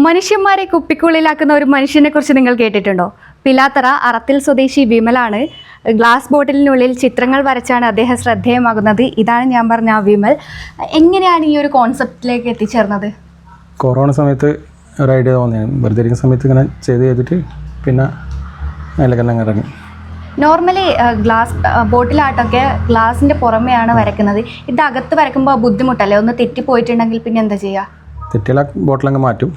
മനുഷ്യന്മാരെ കുപ്പിക്കുള്ളിലാക്കുന്ന ഒരു മനുഷ്യനെ കുറിച്ച് നിങ്ങൾ കേട്ടിട്ടുണ്ടോ? പിലാത്തറ അറത്തിൽ സ്വദേശി വിമലാണ്. ഗ്ലാസ് ബോട്ടിലിനുള്ളിൽ ചിത്രങ്ങൾ വരച്ചാണ് അദ്ദേഹം ശ്രദ്ധേയമാകുന്നത്. ഇതാണ് ഞാൻ പറഞ്ഞ ആ വിമൽ. എങ്ങനെയാണ് ഈ ഒരു കോൺസെപ്റ്റിലേക്ക് എത്തിച്ചേർന്നത്? കൊറോണ സമയത്ത് ഒരു ഐഡിയ തോന്നിയാണ്. വെറുതെ ഇരിക്കുന്ന സമയത്ത് ഇങ്ങനെ ചെയ്തിട്ട് പിന്നെ അതിലൊക്കെ തന്നെ ഇറങ്ങി. നോർമലി ഗ്ലാസ് ബോട്ടിലാട്ടൊക്കെ ഗ്ലാസിൻ്റെ പുറമെയാണ് വരയ്ക്കുന്നത്. ഇത് അകത്ത് വരയ്ക്കുമ്പോൾ ബുദ്ധിമുട്ടല്ലേ? ഒന്ന് തെറ്റിപ്പോയിട്ടുണ്ടെങ്കിൽ പിന്നെ എന്താ ചെയ്യുക? തെറ്റിയുള്ള ബോട്ടിലങ്ങ് മാറ്റും.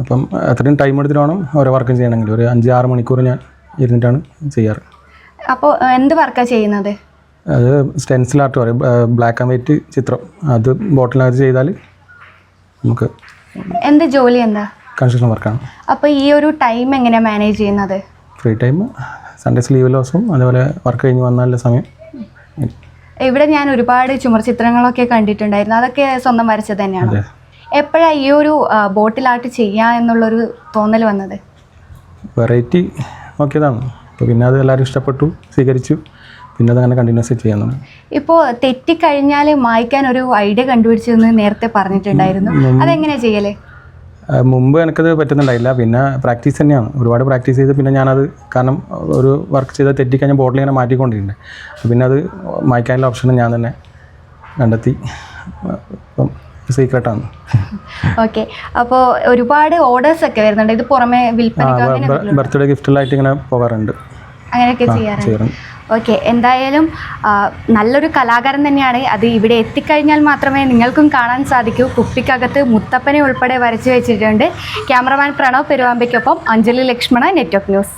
അപ്പം അത്രയും ടൈം എടുത്തിട്ട് വേണം ഓരോ വർക്കും ചെയ്യണമെങ്കിൽ. ഒരു 5-6 മണിക്കൂർ ഞാൻ ഇരുന്നിട്ടാണ് ചെയ്യാറ്. അപ്പോൾ എന്ത് വർക്കാണ് ചെയ്യുന്നത്? അത് സ്റ്റെൻസിൽ ആർട്ട് പറയും, ബ്ലാക്ക് ആൻഡ് വൈറ്റ് ചിത്രം. അത് ബോട്ടിലിനകത്ത് ചെയ്താൽ നമുക്ക് എന്ത് ജോലി എന്താ? കൺസ്ട്രക്ഷൻ വർക്കാണ്. അപ്പോൾ ഈ ഒരു ടൈം എങ്ങനെയാണ് മാനേജ് ചെയ്യുന്നത്? ഫ്രീ ടൈം സൺഡേസ് ലീവ് ദിവസവും അതേപോലെ വർക്ക് കഴിഞ്ഞ് വന്നാലുള്ള സമയം. ഇവിടെ ഞാൻ ഒരുപാട് ചുമർ ചിത്രങ്ങളൊക്കെ കണ്ടിട്ടുണ്ടായിരുന്നു. അതൊക്കെ സ്വന്തം വരച്ചത് തന്നെയാണ്. എപ്പോഴാണ് ഈ ഒരു ബോട്ടിലായിട്ട് ചെയ്യാം എന്നുള്ളൊരു തോന്നൽ വന്നത്? വെറൈറ്റി നോക്കിയതാണ്. അപ്പോൾ പിന്നെ അത് എല്ലാവരും ഇഷ്ടപ്പെട്ടു, സ്വീകരിച്ചു. പിന്നെ അതങ്ങനെ കണ്ടിന്യൂസ് ചെയ്യാൻ. ഇപ്പോൾ തെറ്റിക്കഴിഞ്ഞാൽ മായ്ക്കാൻ ഒരു ഐഡിയ കണ്ടുപിടിച്ചെന്ന് നേരത്തെ പറഞ്ഞിട്ടുണ്ടായിരുന്നു. അതെങ്ങനെയാണ് ചെയ്യല്? മുമ്പ് എനിക്കത് പറ്റുന്നുണ്ടായില്ല. പിന്നെ പ്രാക്ടീസ് തന്നെയാണ്. ഒരുപാട് പ്രാക്ടീസ് ചെയ്ത് പിന്നെ ഞാനത്, കാരണം ഒരു വർക്ക് ചെയ്ത് തെറ്റിക്കഴിഞ്ഞാൽ ബോട്ടിൽ ഇങ്ങനെ മാറ്റിക്കൊണ്ടിട്ടുണ്ട്. പിന്നെ അത് മായ്ക്കാനുള്ള ഓപ്ഷൻ ഞാൻ തന്നെ കണ്ടെത്തി. ഇപ്പം സീക്രട്ടാണ്. ഓക്കെ. അപ്പോൾ ഒരുപാട് ഓർഡേഴ്സ് ഒക്കെ വരുന്നുണ്ട്. ഇത് പുറമെ വിൽപ്പന, ബർത്ത്ഡേ ഗിഫ്റ്റുകളായിട്ട് ഇങ്ങനെ പോകാറുണ്ട്. അങ്ങനെയൊക്കെ ചെയ്യാറുണ്ട്. ഓക്കെ. എന്തായാലും നല്ലൊരു കലാകാരൻ തന്നെയാണ്. അത് ഇവിടെ എത്തിക്കഴിഞ്ഞാൽ മാത്രമേ നിങ്ങൾക്കും കാണാൻ സാധിക്കൂ. കുപ്പിക്കകത്ത് മുത്തപ്പനെ ഉൾപ്പെടെ വരച്ചു വെച്ചിട്ടുണ്ട്. ക്യാമറമാൻ പ്രണവ് പെരുവാമ്പയ്ക്കൊപ്പം അഞ്ജലി ലക്ഷ്മണ, നെറ്റ്വർക്ക് ന്യൂസ്.